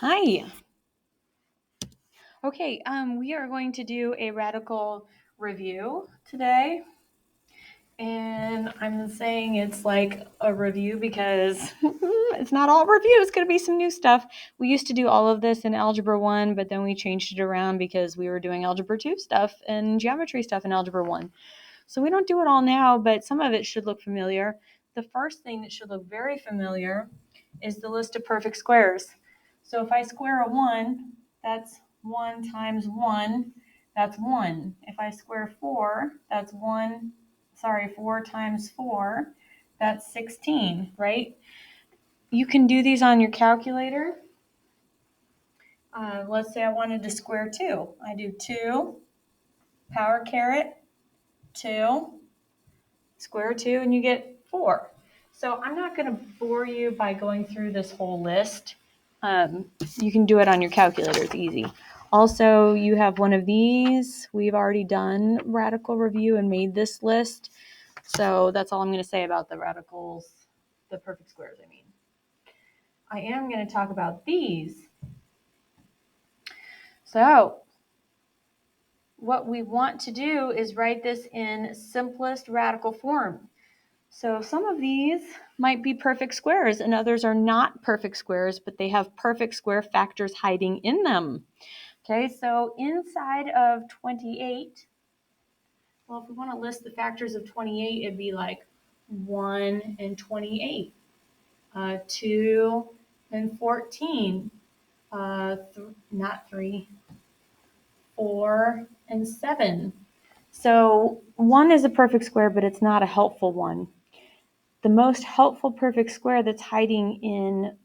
Hi. Okay, we are going to do a radical review today. And I'm saying it's like a review because it's not all review. It's going to be some new stuff. We used to do all of this in Algebra 1, but then we changed it around because we were doing Algebra 2 stuff and geometry stuff in Algebra 1. So we don't do it all now, but some of it should look familiar. The first thing that should look very familiar is the list of perfect squares. So if I square a 1, that's 1 times 1, that's 1. If I square 4, that's 4 times 4, that's 16, right? You can do these on your calculator. Let's say I wanted to square 2. I do 2, power caret 2, square 2, and you get 4. So I'm not going to bore you by going through this whole list. You can do it on your calculator. It's easy. Also, you have one of these. We've already done radical review and made this list. So that's all I'm going to say about the radicals, the perfect squares, I mean. I am going to talk about these. So what we want to do is write this in simplest radical form. So some of these might be perfect squares and others are not perfect squares, but they have perfect square factors hiding in them. Okay, so inside of 28, well, if we want to list the factors of 28, it'd be like 1 and 28, 2 and 14, not 3, 4 and 7. So 1 is a perfect square, but it's not a helpful one. The most helpful perfect square that's hiding in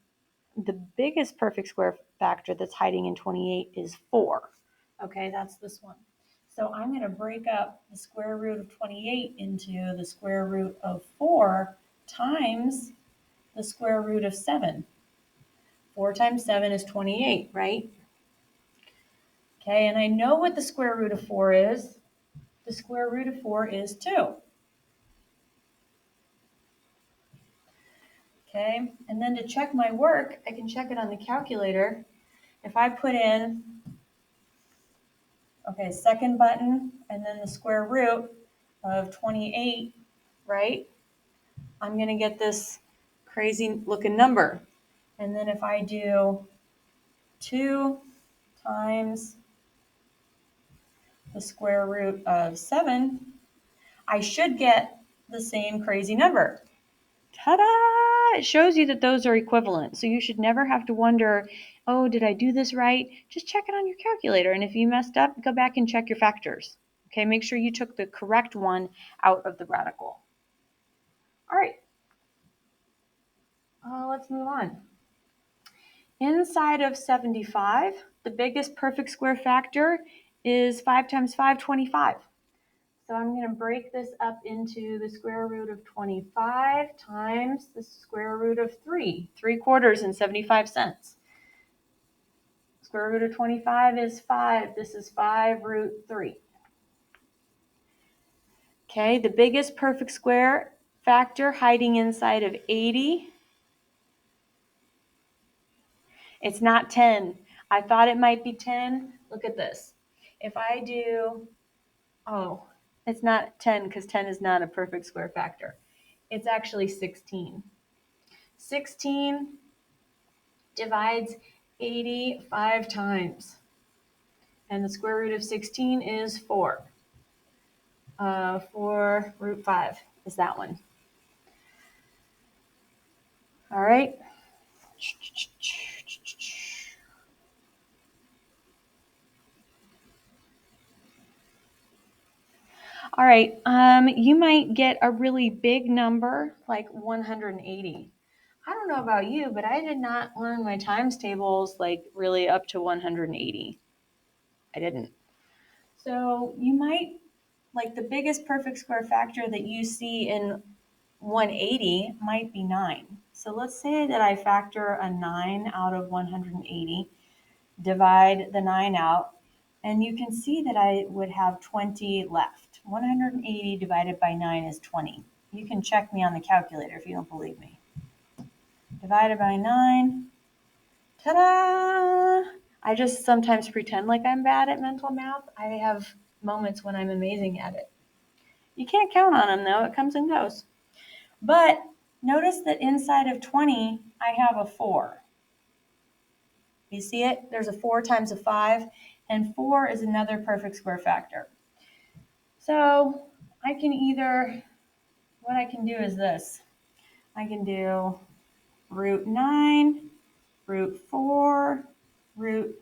the biggest perfect square factor that's hiding in 28 is 4. Okay, that's this one. So I'm going to break up the square root of 28 into the square root of 4 times the square root of 7. 4 times 7 is 28, right? Okay, and I know what the square root of 4 is. The square root of 4 is 2. Okay, and then to check my work, I can check it on the calculator. If I put in, okay, second button, and then the square root of 28, right? I'm going to get this crazy looking number. And then if I do 2 times the square root of 7, I should get the same crazy number. Ta-da! It shows you that those are equivalent. So you should never have to wonder, oh, did I do this right? Just check it on your calculator. And if you messed up, go back and check your factors. Okay, make sure you took the correct one out of the radical. All right, let's move on. Inside of 75, the biggest perfect square factor is 5 times 5, 25. So I'm going to break this up into the square root of 25 times the square root of 3 quarters and 75 cents. Square root of 25 is 5. This is 5 root 3. Okay, the biggest perfect square factor hiding inside of 80. It's not 10. I thought it might be 10. Look at this. If I do, it's not 10 because 10 is not a perfect square factor. It's actually 16. 16 divides 85 times. And the square root of 16 is 4. 4 root 5 is that one. All right. All right. You might get a really big number like 180. I don't know about you, but I did not learn my times tables like really up to 180. I didn't. So you might, like the biggest perfect square factor that you see in 180 might be 9. So let's say that I factor a 9 out of 180, divide the 9 out, and you can see that I would have 20 left. 180 divided by 9 is 20. You can check me on the calculator if you don't believe me. Divided by 9, ta-da! I just sometimes pretend like I'm bad at mental math. I have moments when I'm amazing at it. You can't count on them though, it comes and goes. But notice that inside of 20, I have a 4. You see it? There's a 4 times a 5, and 4 is another perfect square factor. So I can either, what I can do is this. I can do root 9, root 4, root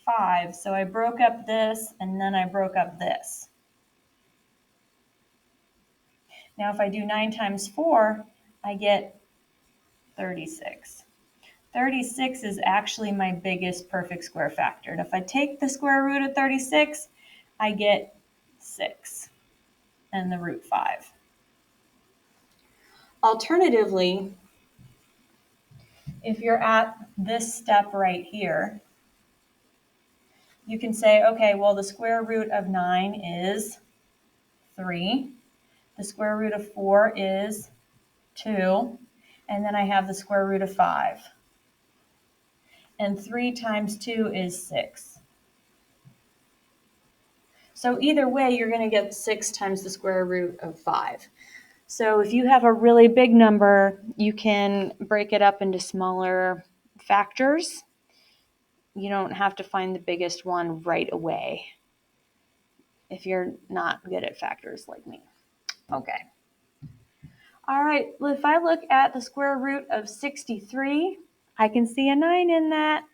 5. So I broke up this, and then I broke up this. Now if I do 9 times 4, I get 36. 36 is actually my biggest perfect square factor. And if I take the square root of 36, I get 6 and the root 5. Alternatively, if you're at this step right here, you can say, okay, well, the square root of 9 is 3. The square root of 4 is 2. And then I have the square root of 5. And 3 times 2 is 6. So either way, you're going to get 6 times the square root of 5. So if you have a really big number, you can break it up into smaller factors. You don't have to find the biggest one right away if you're not good at factors like me. Okay. All right, well, if I look at the square root of 63, I can see a 9 in that.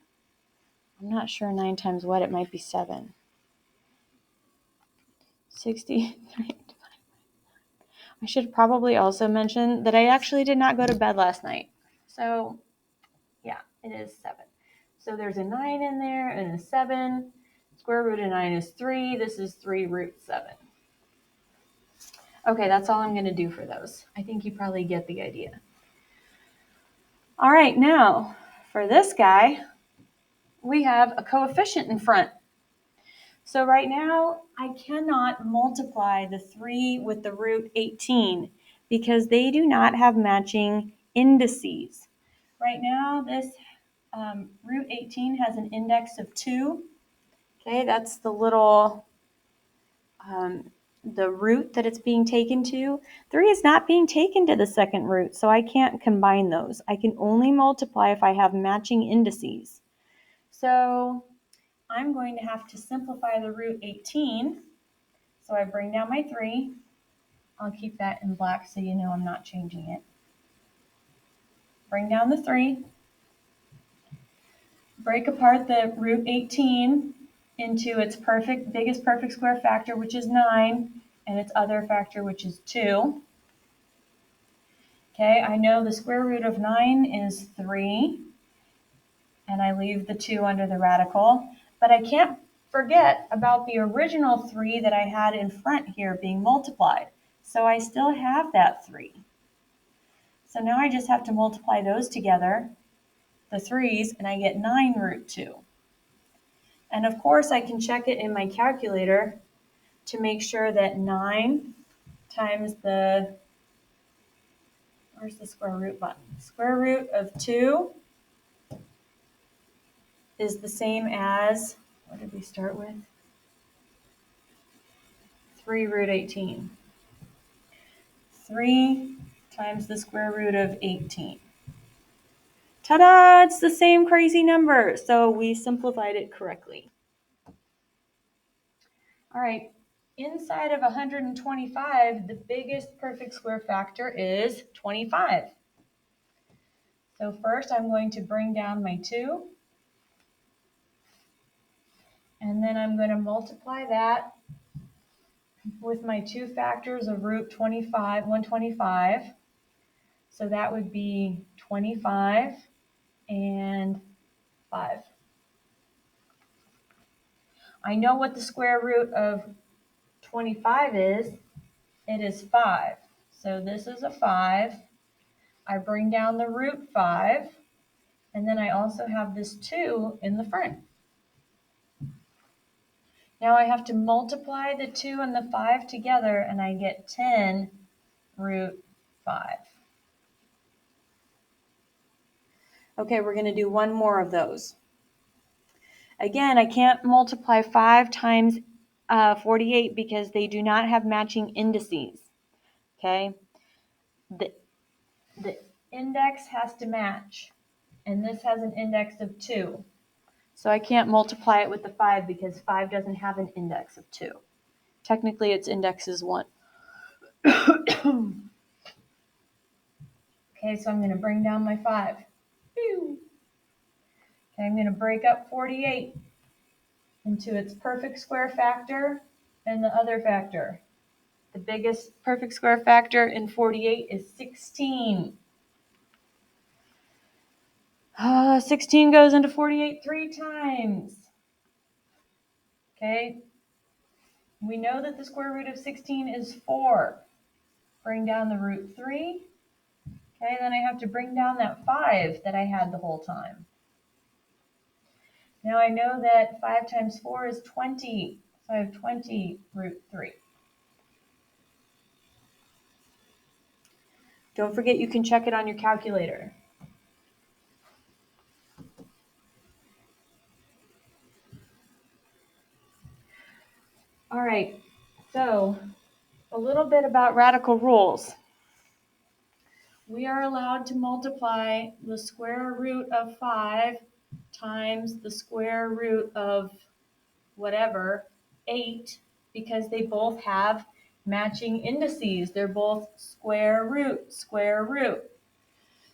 I'm not sure 9 times what, it might be 7. 63. I should probably also mention that I actually did not go to bed last night. So, yeah, it is 7. So there's a 9 in there and a 7. Square root of 9 is 3. This is 3 root 7. Okay, that's all I'm going to do for those. I think you probably get the idea. All right, now for this guy, we have a coefficient in front. So right now, I cannot multiply the 3 with the root 18 because they do not have matching indices. Right now, this root 18 has an index of 2. Okay, that's the little, the root that it's being taken to. 3 is not being taken to the second root, so I can't combine those. I can only multiply if I have matching indices. So I'm going to have to simplify the root 18. So I bring down my 3. I'll keep that in black so you know I'm not changing it. Bring down the 3. Break apart the root 18 into its biggest perfect square factor, which is 9, and its other factor, which is 2. Okay, I know the square root of 9 is 3, and I leave the 2 under the radical, but I can't forget about the original 3 that I had in front here being multiplied. So I still have that 3. So now I just have to multiply those together, the 3's, and I get 9 root 2. And of course, I can check it in my calculator to make sure that 9 times where's the square root button? Square root of 2 is the same as, what did we start with? 3 root 18. 3 times the square root of 18. Ta-da! It's the same crazy number. So we simplified it correctly. All right, inside of 125, the biggest perfect square factor is 25. So first I'm going to bring down my 2, and then I'm going to multiply that with my 2 factors of root 125. So that would be 25 and 5. I know what the square root of 25 is. It is 5. So this is a 5. I bring down the root 5. And then I also have this 2 in the front. Now I have to multiply the 2 and the 5 together, and I get 10 root 5. Okay, we're going to do one more of those. Again, I can't multiply 5 times 48 because they do not have matching indices. Okay? The index has to match, and this has an index of 2. So I can't multiply it with the 5 because 5 doesn't have an index of 2. Technically, its index is 1. Okay, so I'm going to bring down my 5. Okay, I'm going to break up 48 into its perfect square factor and the other factor. The biggest perfect square factor in 48 is 16. 16 goes into 48 3 times. Okay, we know that the square root of 16 is 4. Bring down the root 3. Okay, then I have to bring down that 5 that I had the whole time. Now I know that 5 times 4 is 20. So I have 20 root 3. Don't forget you can check it on your calculator. All right, so a little bit about radical rules. We are allowed to multiply the square root of 5 times the square root of whatever, 8, because they both have matching indices. They're both square root, square root.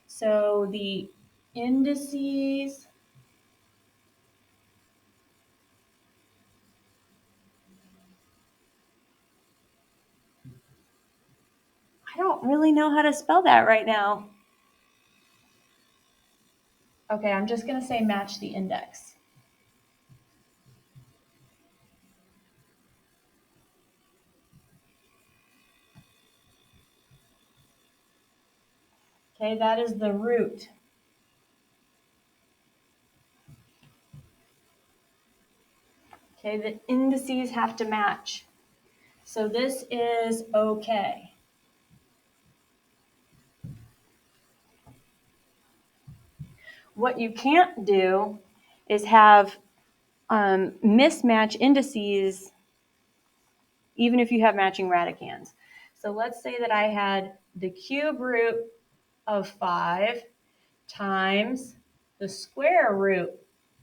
So the indices I don't really know how to spell that right now. Okay, I'm just going to say match the index. Okay, that is the root. Okay, the indices have to match. So this is okay. What you can't do is have mismatch indices even if you have matching radicands. So let's say that I had the cube root of 5 times the square root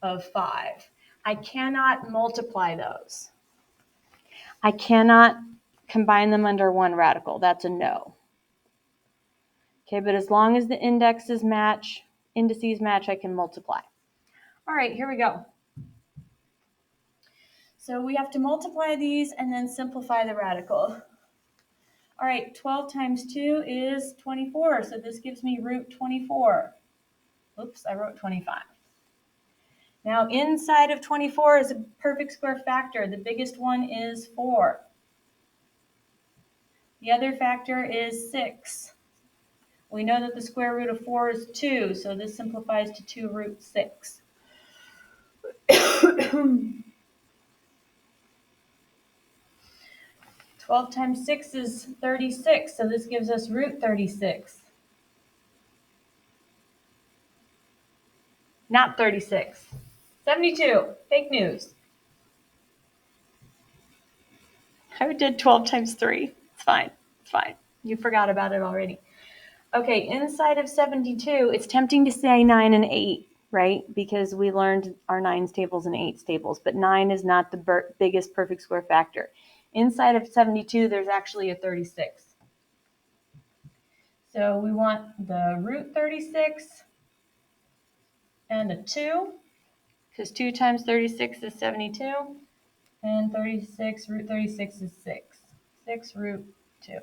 of 5. I cannot multiply those. I cannot combine them under one radical. That's a no. Okay, but as long as the indices match, I can multiply. All right, here we go. So we have to multiply these and then simplify the radical. All right, 12 times 2 is 24, so this gives me root 24. Oops, I wrote 25. Now inside of 24 is a perfect square factor. The biggest one is 4. The other factor is 6. We know that the square root of 4 is 2, so this simplifies to 2 root 6. 12 times 6 is 36, so this gives us root 36. Not 36. 72. Fake news. I did 12 times 3. It's fine. It's fine. You forgot about it already. Okay, inside of 72, it's tempting to say 9 and 8, right? Because we learned our 9s tables and 8s tables, but 9 is not the biggest perfect square factor. Inside of 72, there's actually a 36. So we want the root 36 and a 2, because 2 times 36 is 72, and 36, root 36 is 6. 6 root 2.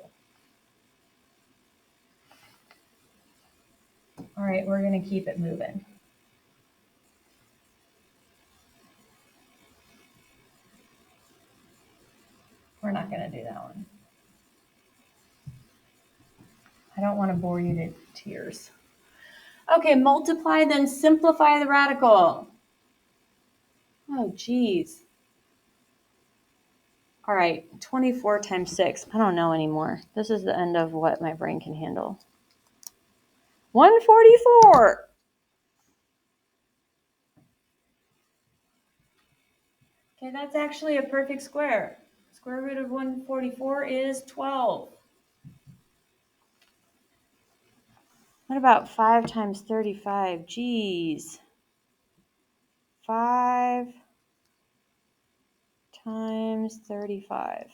All right, we're going to keep it moving. We're not going to do that one. I don't want to bore you to tears. Okay, multiply, then simplify the radical. Oh, geez. All right, 24 times 6. I don't know anymore. This is the end of what my brain can handle. 144. Okay, that's actually a perfect square. Square root of 144 is 12. What about 5 times 35? Geez. 5 times 35.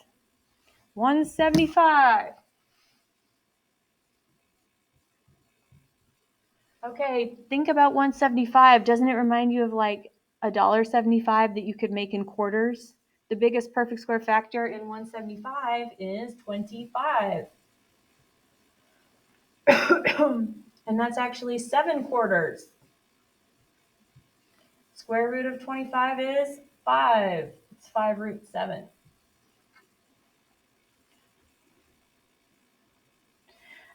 175. Okay, think about 175. Doesn't it remind you of like $1.75 that you could make in quarters? The biggest perfect square factor in 175 is 25. And that's actually 7 quarters. Square root of 25 is 5. It's 5 root 7.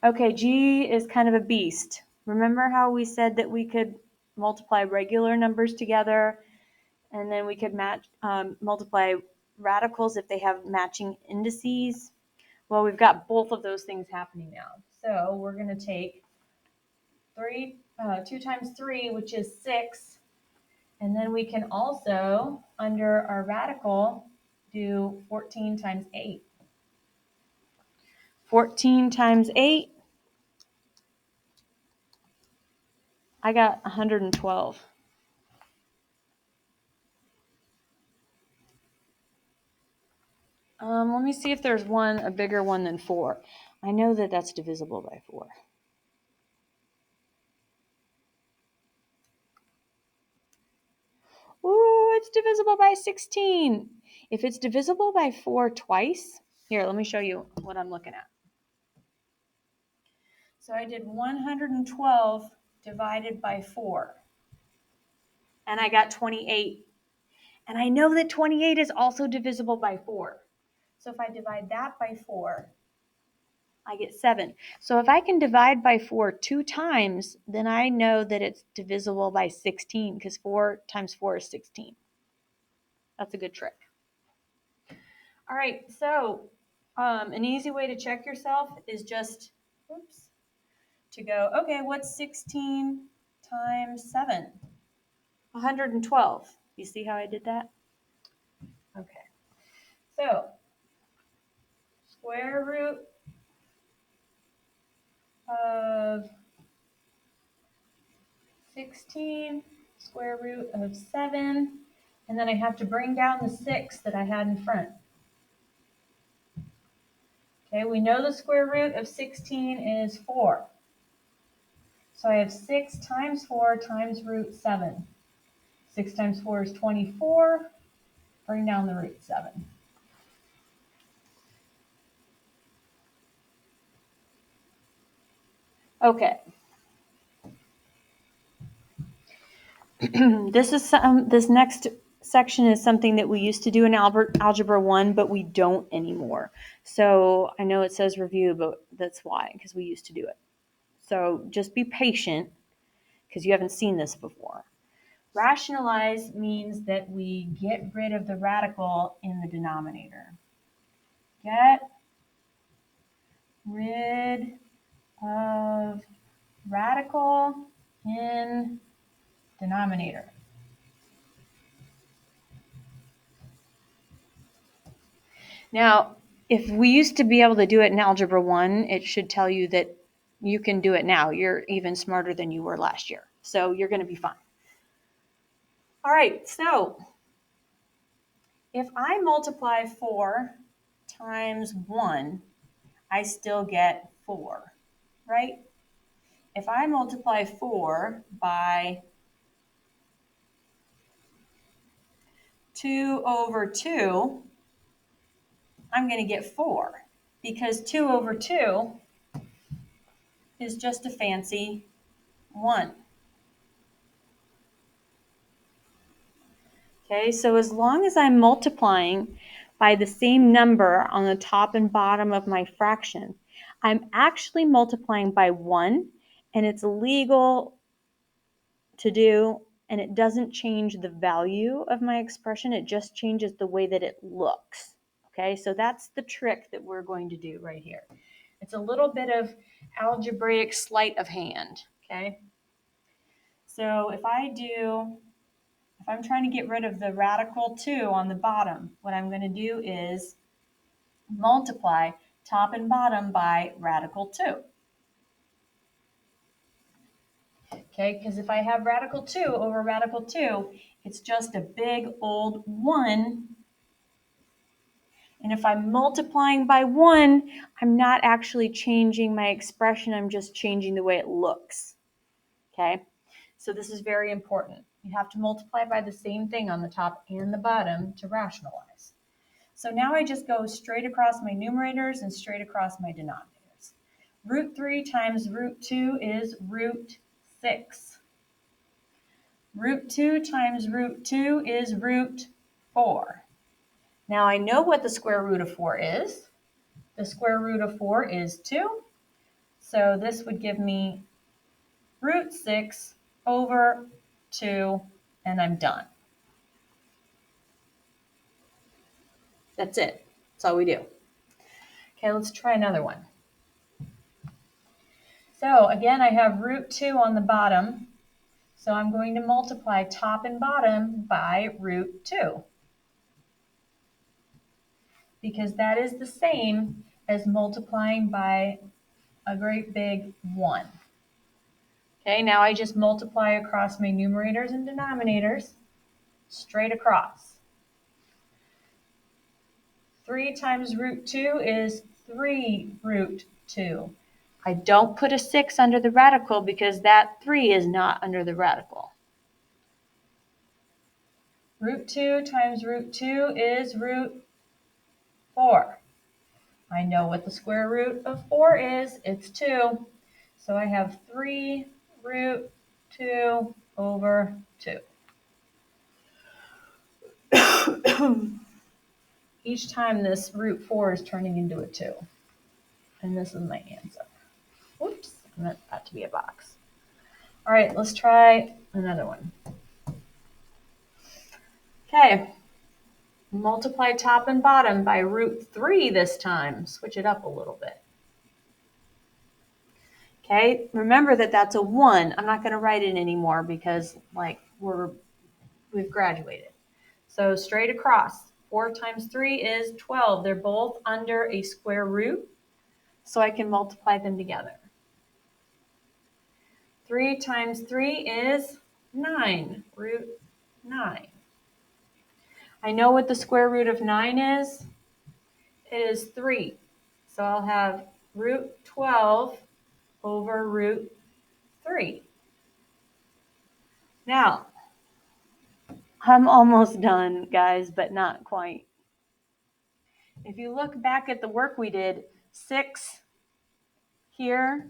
Okay, G is kind of a beast. Remember how we said that we could multiply regular numbers together and then we could multiply radicals if they have matching indices? Well, we've got both of those things happening now. So we're going to take 2 times 3, which is 6. And then we can also, under our radical, do 14 times 8. 14 times 8, I got 112. Let me see if there's a bigger one than 4. I know that that's divisible by 4. Ooh, it's divisible by 16. If it's divisible by 4 twice, here, let me show you what I'm looking at. So I did 112 divided by 4, and I got 28. And I know that 28 is also divisible by 4. So if I divide that by 4, I get 7. So if I can divide by 4 2 times, then I know that it's divisible by 16 because 4 times 4 is 16. That's a good trick. All right, so an easy way to check yourself is just, to go, okay, what's 16 times 7? 112. You see how I did that? Okay. So square root of 16, square root of 7, and then I have to bring down the 6 that I had in front. Okay, we know the square root of 16 is 4. So I have 6 times 4 times root 7. 6 times 4 is 24. Bring down the root 7. Okay. This next section is something that we used to do in Algebra 1, but we don't anymore. So I know it says review, but that's why, because we used to do it. So just be patient, because you haven't seen this before. Rationalize means that we get rid of the radical in the denominator. Get rid of radical in denominator. Now, if we used to be able to do it in Algebra 1, it should tell you that you can do it now. You're even smarter than you were last year. So you're going to be fine. All right, so if I multiply 4 times 1, I still get 4, right? If I multiply 4 by 2 over 2, I'm going to get 4, because 2 over 2 is just a fancy 1. Okay, so as long as I'm multiplying by the same number on the top and bottom of my fraction, I'm actually multiplying by 1, and it's legal to do, and it doesn't change the value of my expression, it just changes the way that it looks. Okay, so that's the trick that we're going to do right here. It's a little bit of algebraic sleight of hand, okay? So if I if I'm trying to get rid of the radical 2 on the bottom, what I'm going to do is multiply top and bottom by radical 2. Okay, because if I have radical 2 over radical 2, it's just a big old 1. And if I'm multiplying by 1, I'm not actually changing my expression, I'm just changing the way it looks. Okay, so this is very important. You have to multiply by the same thing on the top and the bottom to rationalize. So now I just go straight across my numerators and straight across my denominators. Root 3 times root 2 is root 6. Root 2 times root 2 is root 4. Now I know what the square root of 4 is. The square root of 4 is 2. So this would give me root 6 over 2, and I'm done. That's it. That's all we do. Okay, let's try another one. So again, I have root 2 on the bottom. So I'm going to multiply top and bottom by root 2. Because that is the same as multiplying by a great big 1. Okay, now I just multiply across my numerators and denominators, straight across. 3 times root 2 is 3 root 2. I don't put a 6 under the radical because that 3 is not under the radical. Root 2 times root 2 is root 4. I know what the square root of 4 is. It's 2. So I have 3 root 2 over 2. Each time this root 4 is turning into a 2. And this is my answer. Whoops, I meant that to be a box. All right, let's try another one. Okay, multiply top and bottom by root 3 this time. Switch it up a little bit. Okay, remember that that's a 1. I'm not going to write it anymore because we've graduated. So straight across, 4 times 3 is 12. They're both under a square root, so I can multiply them together. 3 times 3 is 9, root 9. I know what the square root of 9 is. It is 3. So I'll have root 12 over root 3. Now, I'm almost done, guys, but not quite. If you look back at the work we did, 6 here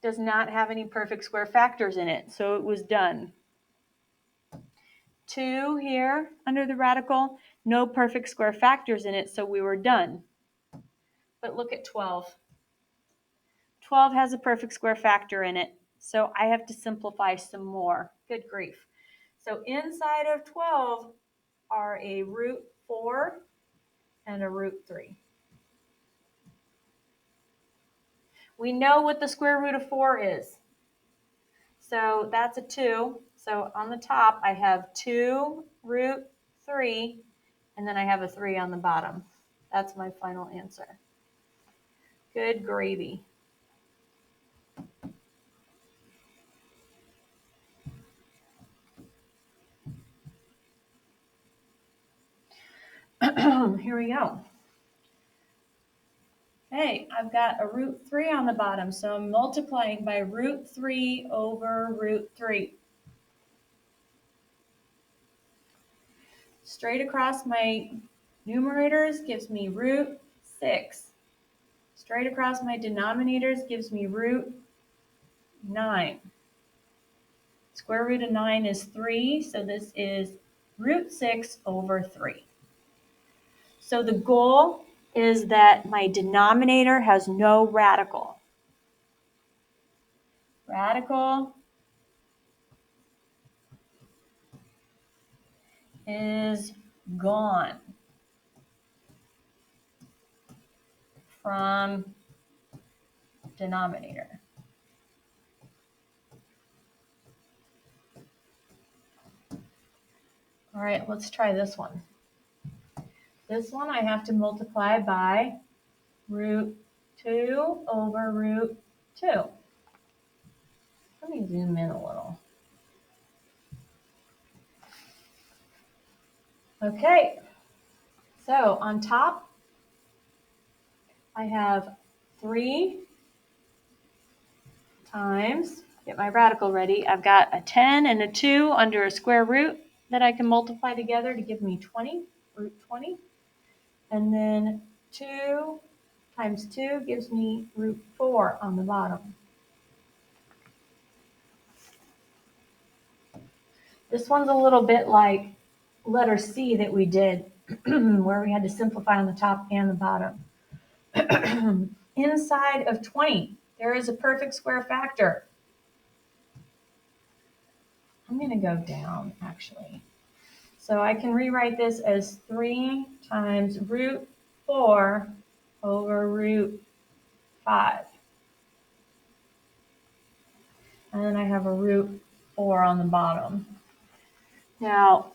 does not have any perfect square factors in it, so it was done. 2 here under the radical, no perfect square factors in it, so we were done. But look at 12. 12 has a perfect square factor in it, so I have to simplify some more. Good grief. So inside of 12 are a root 4 and a root 3. We know what the square root of 4 is. So that's a 2. So on the top, I have 2 root 3, and then I have a 3 on the bottom. That's my final answer. Good gravy. Here we go. Hey, I've got a root 3 on the bottom, so I'm multiplying by root 3 over root 3. Straight across my numerators gives me root 6. Straight across my denominators gives me root 9. Square root of 9 is 3, so this is root 6 over 3. So the goal is that my denominator has no radical. Radical is gone from denominator. All right, let's try this one. This one I have to multiply by root 2 over root 2. Let me zoom in a little. Okay, so on top, I have 3 times, get my radical ready, I've got a 10 and a 2 under a square root that I can multiply together to give me 20, root 20. And then 2 times 2 gives me root 4 on the bottom. This one's a little bit like letter C that we did, where we had to simplify on the top and the bottom. Inside of 20, there is a perfect square factor. I'm going to go down, actually. So I can rewrite this as 3 times root 4 over root 5. And then I have a root 4 on the bottom. Now,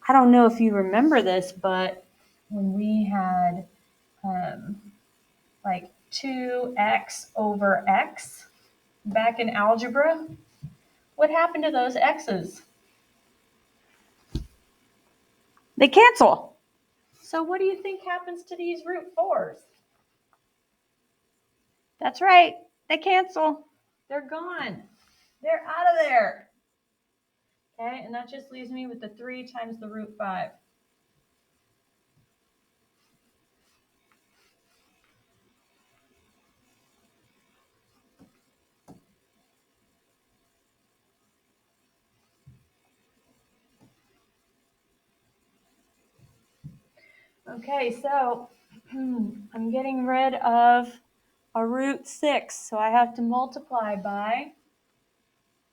I don't know if you remember this, but when we had like 2x over x back in algebra, what happened to those x's? They cancel. So what do you think happens to these root 4s? That's right, they cancel. They're gone. They're out of there. Okay, and that just leaves me with the 3 times the root 5. Okay, so I'm getting rid of a root 6, so I have to multiply by,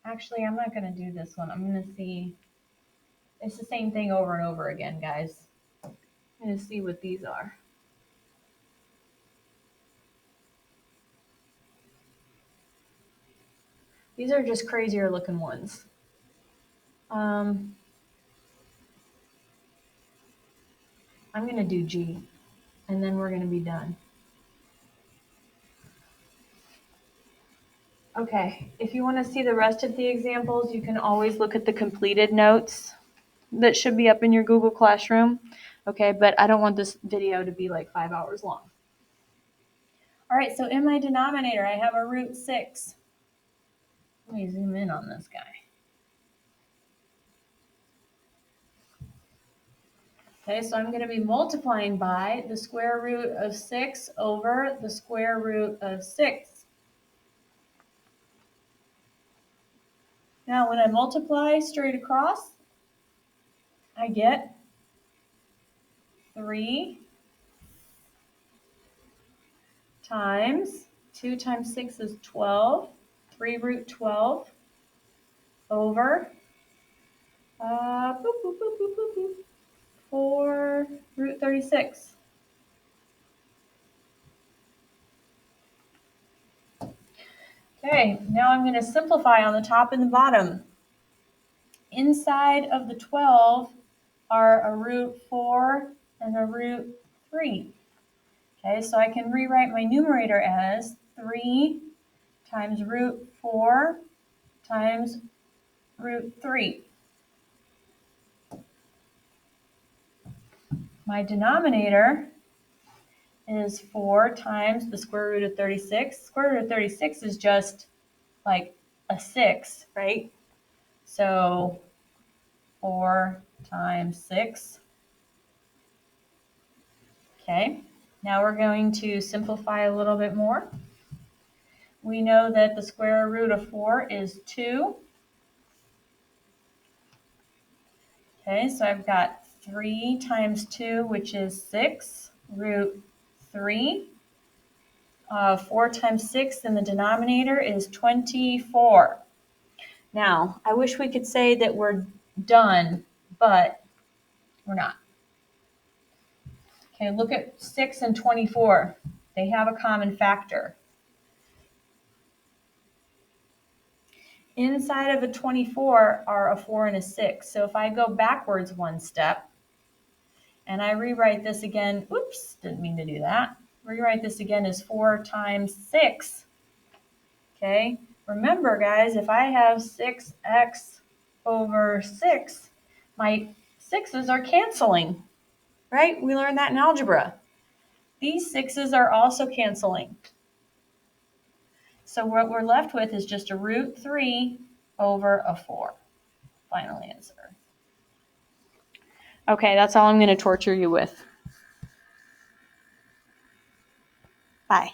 actually, I'm not going to do this one. I'm going to see, it's the same thing over and over again, guys. I'm going to see what these are. These are just crazier looking ones. I'm going to do G, and then we're going to be done. Okay, if you want to see the rest of the examples, you can always look at the completed notes that should be up in your Google Classroom. Okay, but I don't want this video to be like 5 hours long. All right, so in my denominator, I have a root 6. Let me zoom in on this guy. Okay, so I'm going to be multiplying by the square root of 6 over the square root of 6. Now, when I multiply straight across, I get 3 times 2 times 6 is 12, 3 root 12 over 4 root 36. Okay, now I'm going to simplify on the top and the bottom. Inside of the 12 are a root 4 and a root 3. Okay, so I can rewrite my numerator as 3 times root 4 times root 3. My denominator is 4 times the square root of 36. Square root of 36 is just like a 6, right? So 4 times 6. Okay, now we're going to simplify a little bit more. We know that the square root of 4 is 2. Okay, so I've got 3 times 2, which is 6, root 3. 4 times 6 in the denominator is 24. Now, I wish we could say that we're done, but we're not. Okay, look at 6 and 24. They have a common factor. inside of a 24 are a 4 and a 6. So if I go backwards one step and I rewrite this again, oops, didn't mean to do that. Rewrite this again as 4 times 6. Okay, remember guys, if I have 6x over 6, my 6's are canceling, right? We learned that in algebra. These 6's are also canceling. So what we're left with is just a root 3 over a 4. Final answer. Okay, that's all I'm going to torture you with. Bye.